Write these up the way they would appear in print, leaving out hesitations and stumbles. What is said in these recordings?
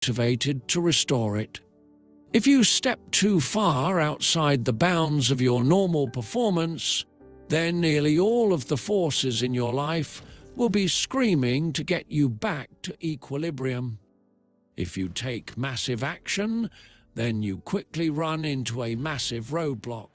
motivated to restore it. If you step too far outside the bounds of your normal performance, then nearly all of the forces in your life will be screaming to get you back to equilibrium. If you take massive action, then you quickly run into a massive roadblock.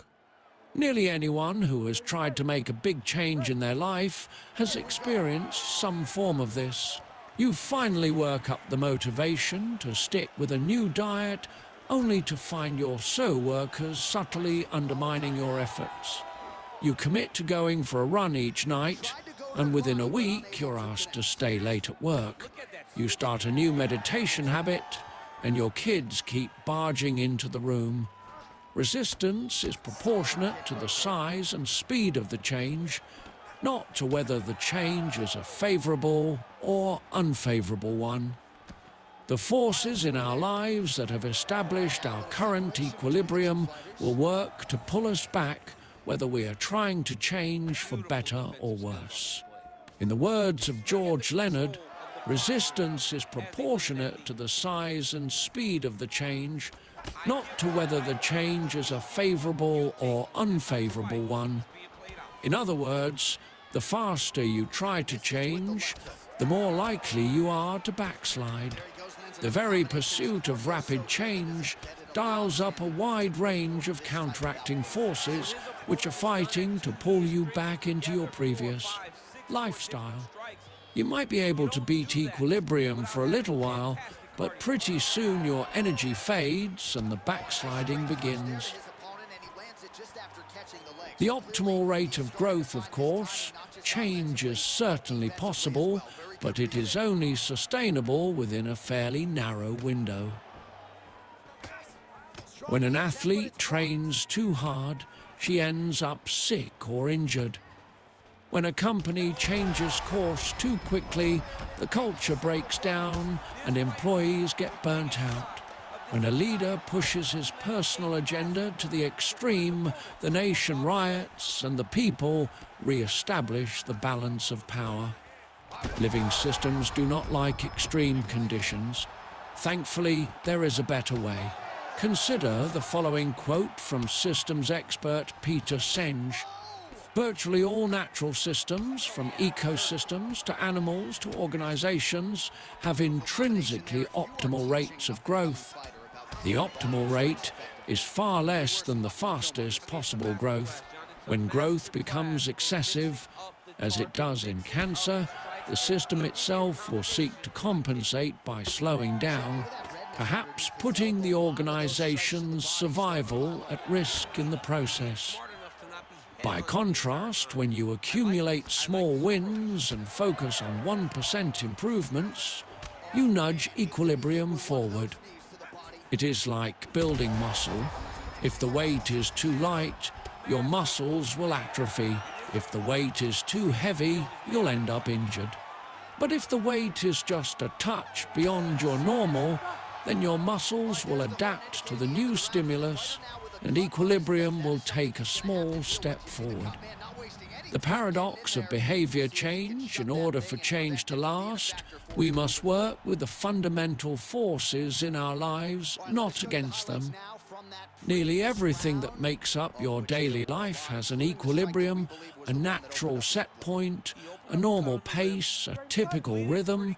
Nearly anyone who has tried to make a big change in their life has experienced some form of this. You finally work up the motivation to stick with a new diet, only to find your workers subtly undermining your efforts. You commit to going for a run each night, and within a week you're asked to stay late at work. You start a new meditation habit, and your kids keep barging into the room. Resistance is proportionate to the size and speed of the change, not to whether the change is a favorable or unfavorable one. The forces in our lives that have established our current equilibrium will work to pull us back, whether we are trying to change for better or worse. In the words of George Leonard, resistance is proportionate to the size and speed of the change, not to whether the change is a favorable or unfavorable one. In other words, the faster you try to change, the more likely you are to backslide. The very pursuit of rapid change dials up a wide range of counteracting forces which are fighting to pull you back into your previous lifestyle. You might be able to beat equilibrium for a little while, but pretty soon your energy fades and the backsliding begins. The optimal rate of growth, of course, change is certainly possible, but it is only sustainable within a fairly narrow window. When an athlete trains too hard, she ends up sick or injured. When a company changes course too quickly, the culture breaks down and employees get burnt out. When a leader pushes his personal agenda to the extreme, the nation riots and the people re-establish the balance of power. Living systems do not like extreme conditions. Thankfully, there is a better way. Consider the following quote from systems expert Peter Senge. Virtually all natural systems, from ecosystems to animals to organizations, have intrinsically optimal rates of growth. The optimal rate is far less than the fastest possible growth. When growth becomes excessive, as it does in cancer, the system itself will seek to compensate by slowing down, perhaps putting the organization's survival at risk in the process. By contrast, when you accumulate small wins and focus on 1% improvements, you nudge equilibrium forward. It is like building muscle. If the weight is too light, your muscles will atrophy. If the weight is too heavy, you'll end up injured. But if the weight is just a touch beyond your normal, then your muscles will adapt to the new stimulus and equilibrium will take a small step forward. The paradox of behavior change: in order for change to last, we must work with the fundamental forces in our lives, not against them. Nearly everything that makes up your daily life has an equilibrium, a natural set point, a normal pace, a typical rhythm.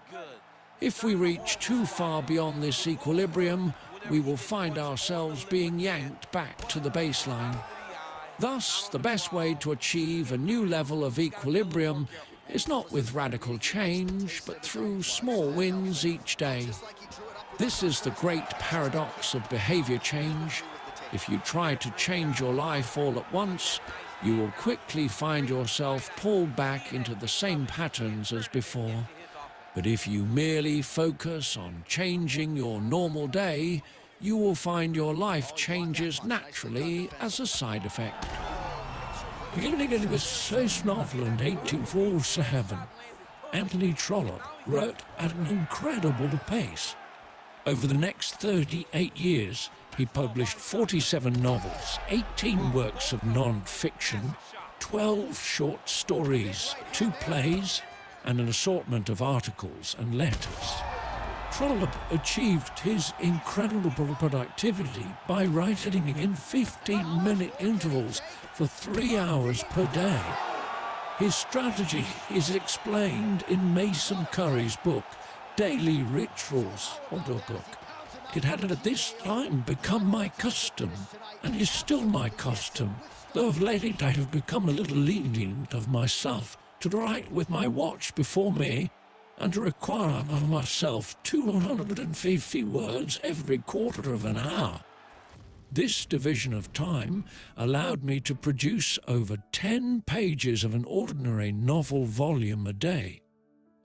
If we reach too far beyond this equilibrium, we will find ourselves being yanked back to the baseline. Thus, the best way to achieve a new level of equilibrium is not with radical change, but through small wins each day. This is the great paradox of behavior change. If you try to change your life all at once, you will quickly find yourself pulled back into the same patterns as before. But if you merely focus on changing your normal day, you will find your life changes naturally as a side effect. Beginning in his first novel in 1847, Anthony Trollope wrote at an incredible pace. Over the next 38 years, he published 47 novels, 18 works of non-fiction, 12 short stories, 2 plays, and an assortment of articles and letters. Trollope achieved his incredible productivity by writing in 15-minute intervals for 3 hours per day. His strategy is explained in Mason Curry's book, Daily Rituals audiobook. It had at this time become my custom, and is still my custom, though of late I have become a little lenient of myself to write with my watch before me, and to require of myself 250 words every quarter of an hour. This division of time allowed me to produce over 10 pages of an ordinary novel volume a day,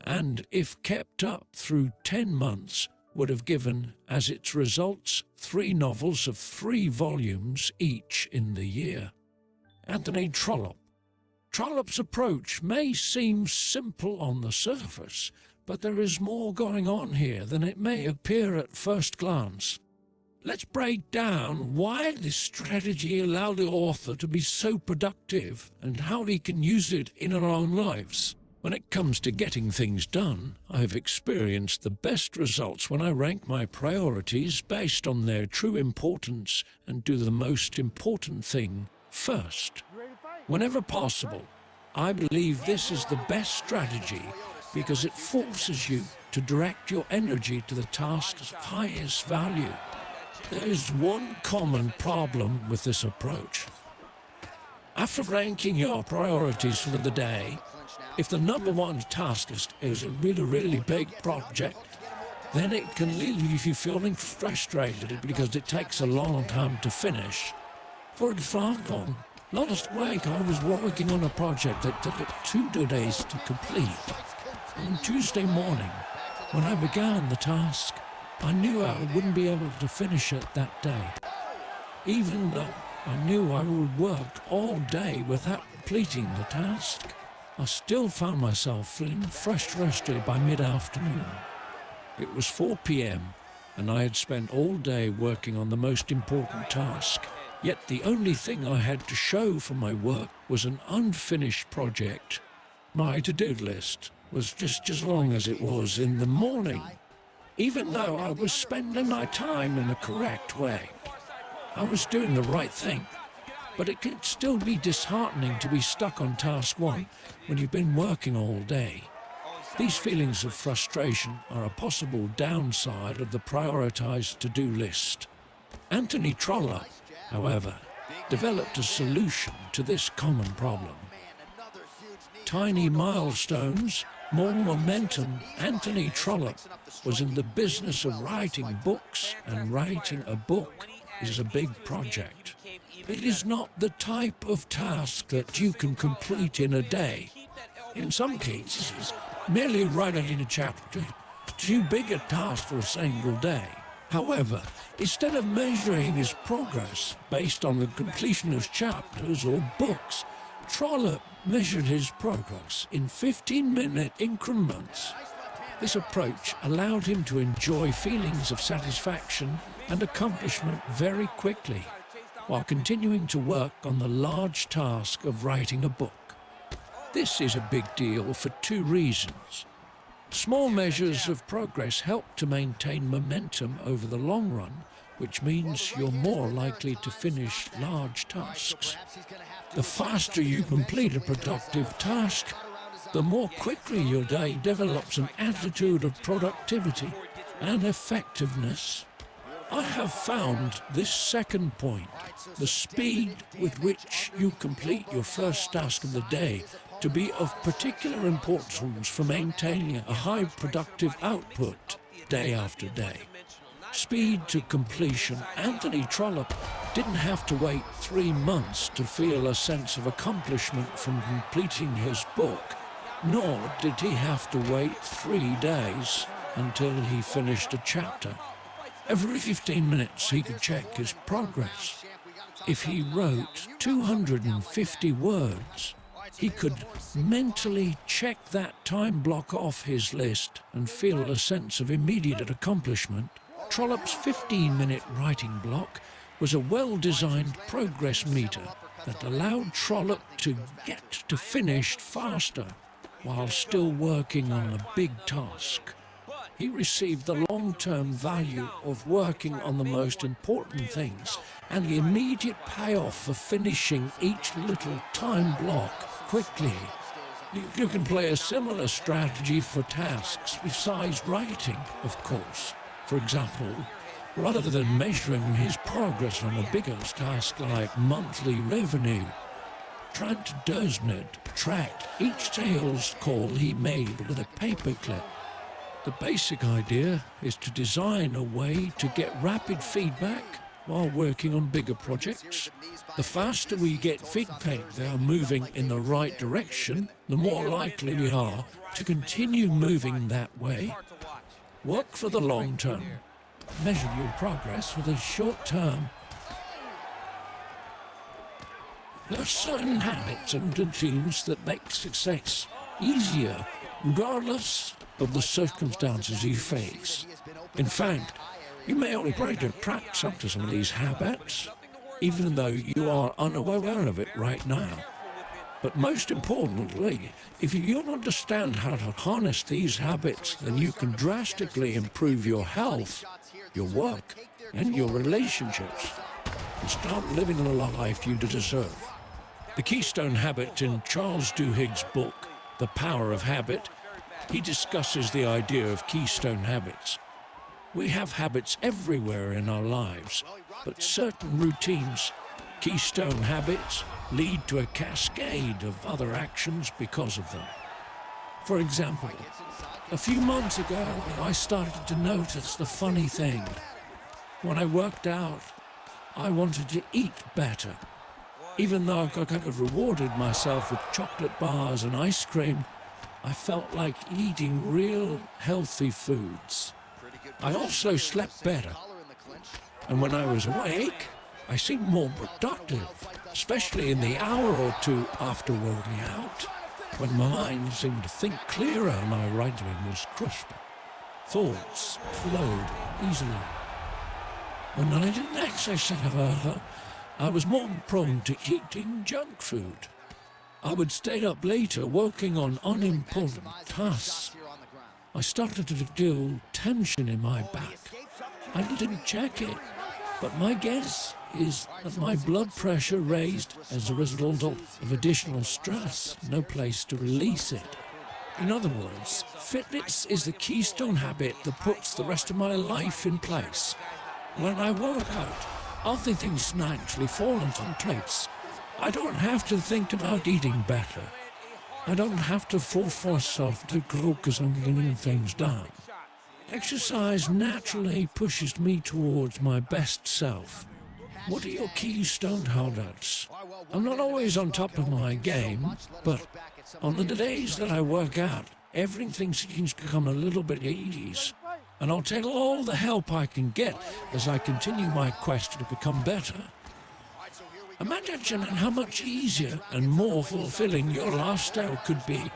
and if kept up through 10 months, would have given as its results 3 novels of 3 volumes each in the year. Anthony Trollope. Trollope's approach may seem simple on the surface, but there is more going on here than it may appear at first glance. Let's break down why this strategy allowed the author to be so productive and how he can use it in our own lives. When it comes to getting things done, I have experienced the best results when I rank my priorities based on their true importance and do the most important thing first. Whenever possible, I believe this is the best strategy because it forces you to direct your energy to the tasks of highest value. There is one common problem with this approach. After ranking your priorities for the day, if the number one task is a really big project, then it can leave you feeling frustrated because it takes a long time to finish. For example, last week I was working on a project that took 2 days to complete. On Tuesday morning, when I began the task, I knew I wouldn't be able to finish it that day. Even though I knew I would work all day without completing the task, I still found myself feeling frustrated by mid-afternoon. It was 4 p.m. and I had spent all day working on the most important task. Yet the only thing I had to show for my work was an unfinished project. My to-do list was just as long as it was in the morning, even though I was spending my time in the correct way. I was doing the right thing, but it can still be disheartening to be stuck on task 1 when you've been working all day. These feelings of frustration are a possible downside of the prioritized to-do list. Anthony Trollope, however, developed a solution to this common problem. Tiny milestones, more momentum. Anthony Trollope was in the business of writing books, and writing a book is a big project. It is not the type of task that you can complete in a day. In some cases, merely writing a chapter is too big a task for a single day. However, instead of measuring his progress based on the completion of chapters or books, Trollope measured his progress in 15-minute increments. This approach allowed him to enjoy feelings of satisfaction and accomplishment very quickly, while continuing to work on the large task of writing a book. This is a big deal for 2 reasons. Small measures of progress help to maintain momentum over the long run, which means you're more likely to finish large tasks. The faster you complete a productive task, the more quickly your day develops an attitude of productivity and effectiveness. I have found this second point, the speed with which you complete your first task of the day, to be of particular importance for maintaining a high productive output day after day. Speed to completion. Anthony Trollope didn't have to wait 3 months to feel a sense of accomplishment from completing his book, nor did he have to wait 3 days until he finished a chapter. Every 15 minutes he could check his progress. If he wrote 250 words, he could mentally check that time block off his list and feel a sense of immediate accomplishment. Trollope's 15-minute writing block was a well-designed progress meter that allowed Trollope to get to finished faster while still working on a big task. he received the long-term value of working on the most important things and the immediate payoff for finishing each little time block quickly. You can play a similar strategy for tasks besides writing, of course. For example, rather than measuring his progress on a bigger task like monthly revenue, Trent Dursned tracked each sales call he made with a paperclip. The basic idea is to design a way to get rapid feedback while working on bigger projects. The faster we get feedback they are moving in the right direction, the more likely we are to continue moving that way. Work for the long term. Measure your progress for the short term. There are certain habits and routines that make success easier, regardless of the circumstances you face. In fact, you may already practice to some of these habits, even though you are unaware of it right now. But most importantly, if you understand how to harness these habits, then you can drastically improve your health, your work, and your relationships, and start living the life you deserve. The keystone habit in Charles Duhigg's book, The Power of Habit, he discusses the idea of keystone habits. We have habits everywhere in our lives, but certain routines, keystone habits, lead to a cascade of other actions because of them. For example, a few months ago, I started to notice the funny thing. When I worked out, I wanted to eat better. Even though I could have rewarded myself with chocolate bars and ice cream, I felt like eating real healthy foods. I also slept better, and when I was awake, I seemed more productive, especially in the hour or two after working out, when my mind seemed to think clearer and my writing was crisper. Thoughts flowed easily. When I didn't exercise, however, I was more prone to eating junk food. I would stay up later working on unimportant tasks. I started to feel tension in my back. I didn't check it, but my guess is that my blood pressure raised as a result of additional stress, no place to release it. In other words, fitness is the keystone habit that puts the rest of my life in place. When I work out, other things naturally fall into place. I don't have to think about eating better. I don't have to force myself to focus on getting things done. Exercise naturally pushes me towards my best self. What are your keystone habits? I'm not always on top of my game, but on the days that I work out, everything seems to come a little bit easy. And I'll take all the help I can get as I continue my quest to become better. Imagine how much easier and more fulfilling your lifestyle could be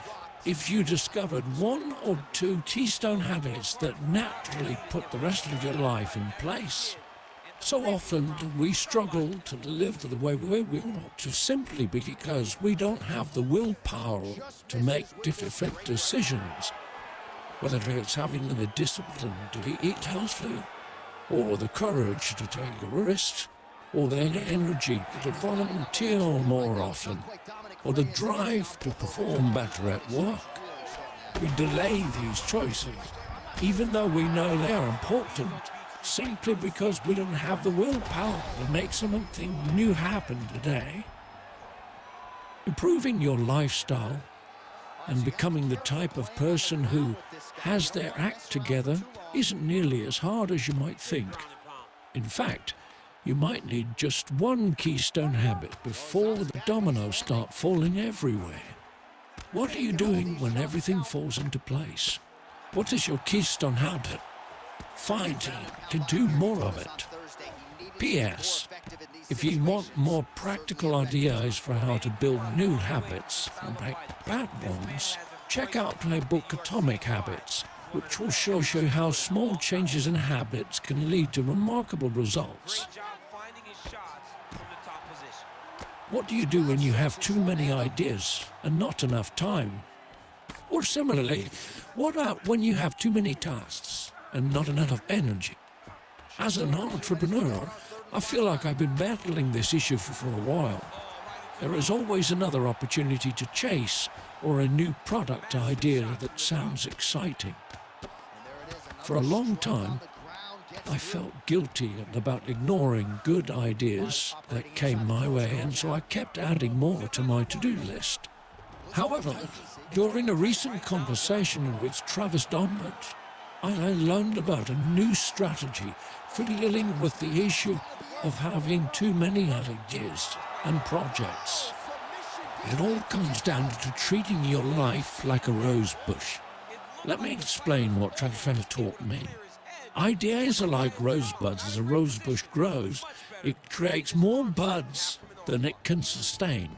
if you discovered one or two keystone habits that naturally put the rest of your life in place. So often we struggle to live the way we want to simply because we don't have the willpower to make difficult decisions. Whether it's having the discipline to eat healthy, or the courage to take a risk, or the energy to volunteer more often, or the drive to perform better at work. We delay these choices, even though we know they are important, simply because we don't have the willpower to make something new happen today. Improving your lifestyle and becoming the type of person who has their act together isn't nearly as hard as you might think. In fact, you might need just one keystone habit before the dominoes start falling everywhere. What are you doing when everything falls into place? What is your keystone habit? Find to do more of it. P.S. If you want more practical ideas for how to build new habits and break bad ones, check out my book Atomic Habits, which will show you how small changes in habits can lead to remarkable results. What do you do when you have too many ideas and not enough time? Or similarly, what about when you have too many tasks and not enough energy? As an entrepreneur, I feel like I've been battling this issue for a while. There is always another opportunity to chase or a new product idea that sounds exciting. For a long time, I felt guilty about ignoring good ideas that came my way, and so I kept adding more to my to-do list. However, during a recent conversation with Travis Donmond, I learned about a new strategy for dealing with the issue of having too many ideas and projects. It all comes down to treating your life like a rose bush. Let me explain what Travis taught me. Ideas are like rosebuds. As a rose bush grows, it creates more buds than it can sustain.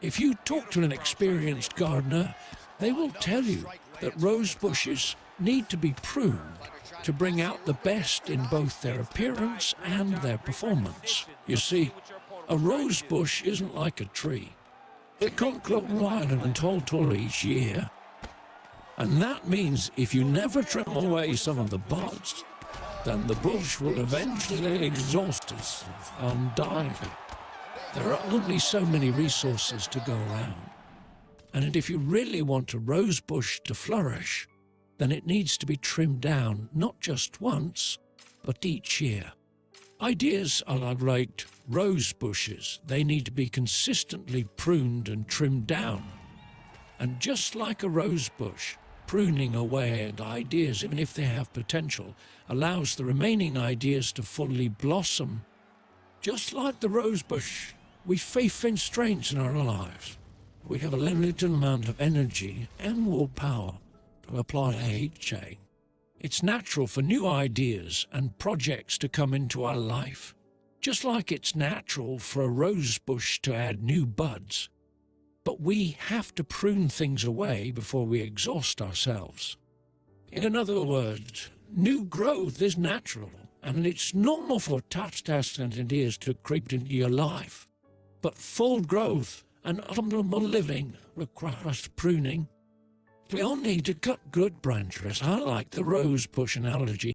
If you talk to an experienced gardener, they will tell you that rose bushes need to be pruned to bring out the best in both their appearance and their performance. You see, a rose bush isn't like a tree. It can't grow wider and taller each year. And that means if you never trim away some of the buds, then the bush will eventually exhaust itself and die. There are only so many resources to go around. And if you really want a rose bush to flourish, then it needs to be trimmed down not just once, but each year. Ideas are like rose bushes. They need to be consistently pruned and trimmed down. And just like a rose bush, pruning away at ideas, even if they have potential, allows the remaining ideas to fully blossom. Just like the rose bush, we face constraints in our lives. We have a limited amount of energy and willpower to apply a chain. It's natural for new ideas and projects to come into our life, just like it's natural for a rose bush to add new buds. But we have to prune things away before we exhaust ourselves. In other words, new growth is natural, and it's normal for tasks and ideas to creep into your life. But full growth and optimal living requires pruning. We all need to cut good branches. I like the rose bush analogy.